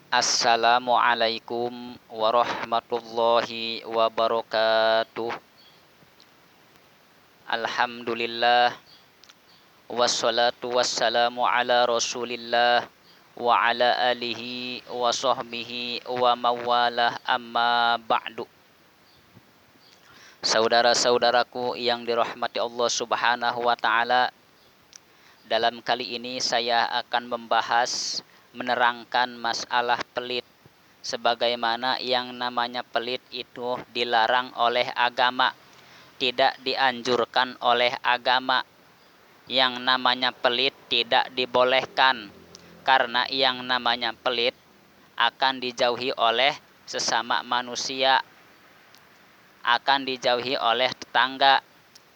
Assalamualaikum warahmatullahi wabarakatuh. Alhamdulillah wassalatu wassalamu ala Rasulillah wa ala alihi wa sahbihi wa mawalah amma ba'du. Saudara-saudaraku yang dirahmati Allah Subhanahu wa taala, dalam kali ini saya akan menerangkan masalah pelit. Sebagaimana yang namanya pelit itu dilarang oleh agama, tidak dianjurkan oleh agama. Yang namanya pelit tidak dibolehkan, karena yang namanya pelit akan dijauhi oleh sesama manusia, akan dijauhi oleh tetangga.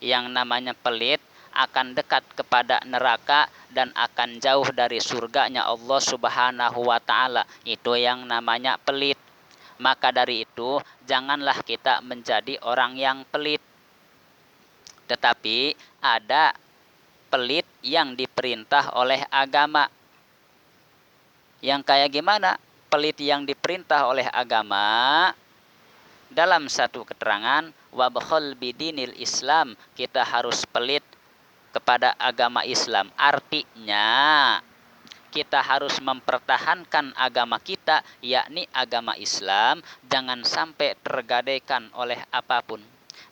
Yang namanya pelit akan dekat kepada neraka dan akan jauh dari surganya Allah Subhanahu wa taala. Itu yang namanya pelit. Maka dari itu, janganlah kita menjadi orang yang pelit. Tetapi ada pelit yang diperintah oleh agama. Yang kayak gimana? Pelit yang diperintah oleh agama, dalam satu keterangan, wabkhol bidinil Islam, kita harus pelit kepada agama Islam. Artinya kita harus mempertahankan agama kita, yakni agama Islam, jangan sampai tergadaikan oleh apapun.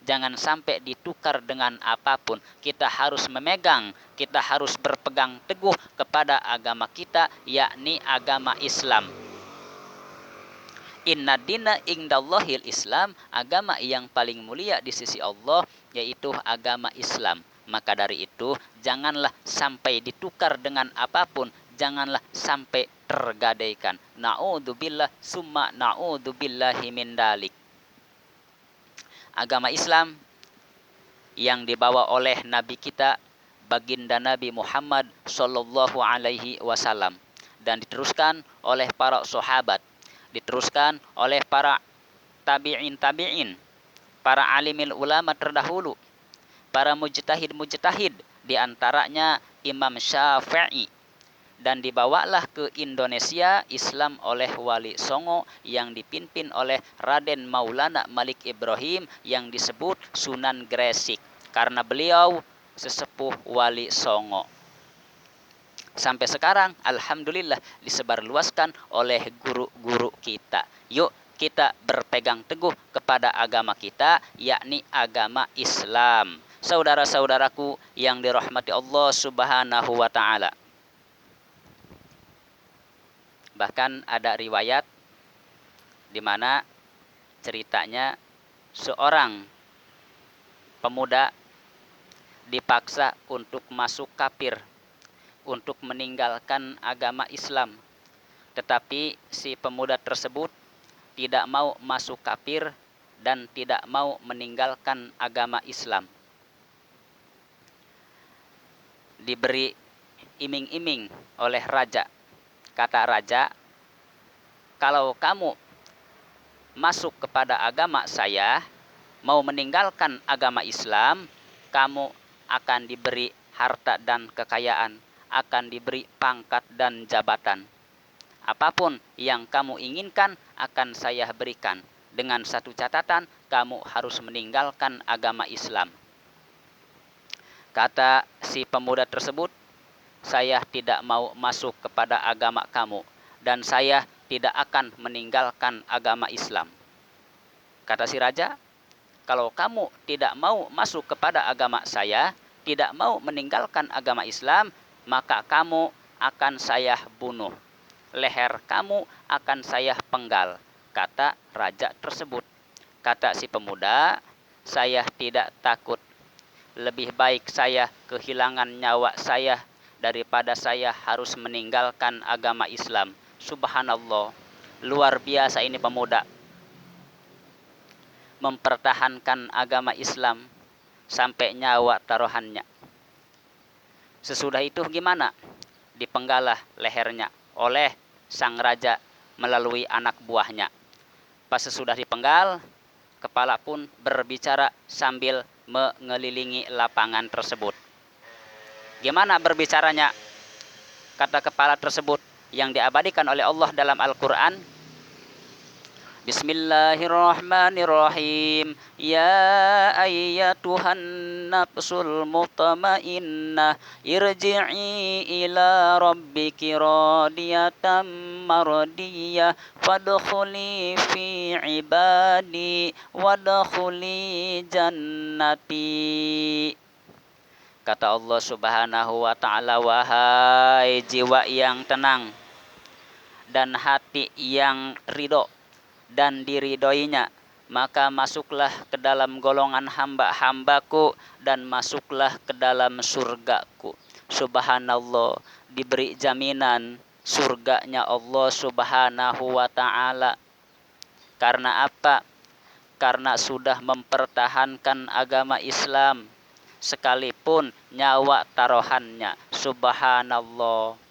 Jangan sampai ditukar dengan apapun. Kita harus memegang, kita harus berpegang teguh kepada agama kita, yakni agama Islam. Inna dina indallahil Islam, agama yang paling mulia di sisi Allah yaitu agama Islam. Maka dari itu, janganlah sampai ditukar dengan apapun, janganlah sampai tergadaikan. Na'udzubillah summa na'udzubillahi min dalik. Agama Islam yang dibawa oleh Nabi kita, baginda Nabi Muhammad sallallahu alaihi wasallam, dan diteruskan oleh para sahabat, diteruskan oleh para tabi'in, para alimil ulama terdahulu, para mujtahid, di antaranya Imam Syafi'i, dan dibawalah ke Indonesia Islam oleh Wali Songo yang dipimpin oleh Raden Maulana Malik Ibrahim yang disebut Sunan Gresik, karena beliau sesepuh Wali Songo. Sampai sekarang alhamdulillah disebarluaskan oleh guru-guru kita. Yuk kita berpegang teguh kepada agama kita, yakni agama Islam. Saudara-saudaraku yang dirahmati Allah Subhanahu wa taala. Bahkan ada riwayat di mana ceritanya seorang pemuda dipaksa untuk masuk kafir, untuk meninggalkan agama Islam. Tetapi si pemuda tersebut tidak mau masuk kafir dan tidak mau meninggalkan agama Islam. Diberi iming-iming oleh raja. Kata raja, kalau kamu masuk kepada agama saya, mau meninggalkan agama Islam, kamu akan diberi harta dan kekayaan, akan diberi pangkat dan jabatan. Apapun yang kamu inginkan akan saya berikan. Dengan satu catatan, kamu harus meninggalkan agama Islam. Kata si pemuda tersebut, saya tidak mau masuk kepada agama kamu dan saya tidak akan meninggalkan agama Islam. Kata si raja, kalau kamu tidak mau masuk kepada agama saya, tidak mau meninggalkan agama Islam, maka kamu akan saya bunuh. Leher kamu akan saya penggal, kata raja tersebut. Kata si pemuda, saya tidak takut. Lebih baik saya kehilangan nyawa saya daripada saya harus meninggalkan agama Islam. Subhanallah, luar biasa ini pemuda. Mempertahankan agama Islam sampai nyawa taruhannya. Sesudah itu gimana? Dipenggalah lehernya oleh sang raja melalui anak buahnya. Pas sesudah dipenggal, kepala pun berbicara sambil mengelilingi lapangan tersebut. Gimana berbicaranya? Kata kepala tersebut, yang diabadikan oleh Allah dalam Al-Quran. Bismillahirrahmanirrahim. Ya ayyatuhan nafsul mutmainnah irji'i ila rabbiki radiyatan mardiyah fadkhuli fi ibadi wadkhuli jannati. Kata Allah Subhanahu wa ta'ala, wahai jiwa yang tenang dan hati yang ridho dan diridhoinya, maka masuklah ke dalam golongan hamba-hambaku dan masuklah ke dalam surgaku. Subhanallah, diberi jaminan surganya Allah Subhanahu wa ta'ala. Karena apa? Karena sudah mempertahankan agama Islam sekalipun nyawa taruhannya. Subhanallah.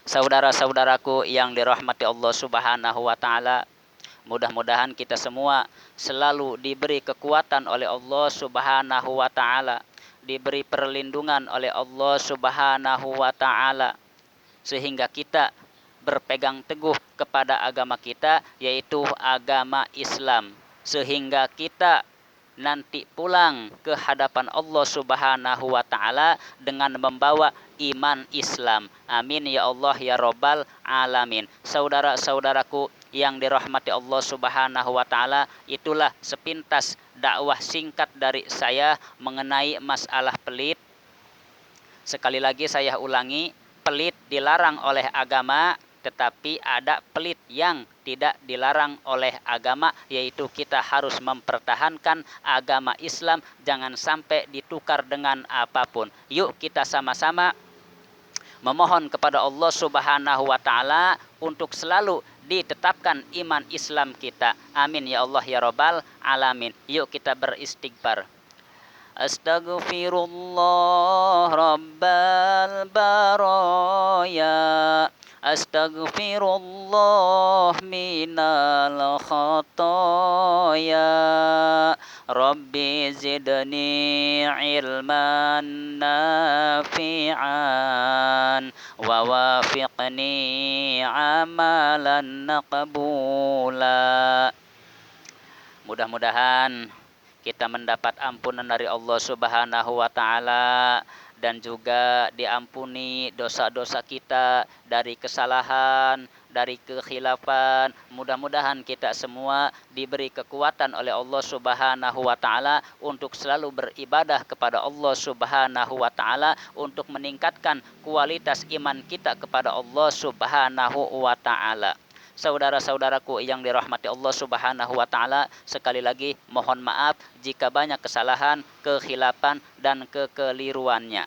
Saudara-saudaraku yang dirahmati Allah Subhanahu wa ta'ala, mudah-mudahan kita semua selalu diberi kekuatan oleh Allah Subhanahu wa ta'ala, diberi perlindungan oleh Allah Subhanahu wa ta'ala, sehingga kita berpegang teguh kepada agama kita, yaitu agama Islam, sehingga kita nanti pulang ke hadapan Allah Subhanahu wa ta'ala dengan membawa iman Islam. Amin ya Allah ya Rabbal alamin. Saudara-saudaraku yang dirahmati Allah Subhanahu wa ta'ala, itulah sepintas dakwah singkat dari saya mengenai masalah pelit. Sekali lagi saya ulangi, pelit dilarang oleh agama, tetapi ada pelit yang tidak dilarang oleh agama, yaitu kita harus mempertahankan agama Islam, jangan sampai ditukar dengan apapun. Yuk kita sama-sama memohon kepada Allah Subhanahu wa ta'ala untuk selalu ditetapkan iman Islam kita. Amin ya Allah ya Rabbal alamin. Yuk kita beristighfar. Astaghfirullah rabbal baraya, astaghfirullah minal khataya, rabbi zidni ilman nafi'an wa wafiqni amalan maqbula. Mudah-mudahan kita mendapat ampunan dari Allah Subhanahu wa ta'ala, dan juga diampuni dosa-dosa kita dari kesalahan, dari kekhilafan. Mudah-mudahan kita semua diberi kekuatan oleh Allah Subhanahu wa ta'ala untuk selalu beribadah kepada Allah Subhanahu wa ta'ala, untuk meningkatkan kualitas iman kita kepada Allah Subhanahu wa ta'ala. Saudara-saudaraku yang dirahmati Allah Subhanahu wa ta'ala, sekali lagi mohon maaf jika banyak kesalahan, kekhilafan, dan kekeliruannya.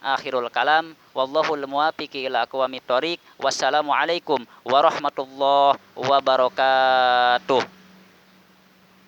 Akhirul kalam, wallahul muwafiq ila aqwamit thoriq. Wassalamualaikum warahmatullahi wabarakatuh.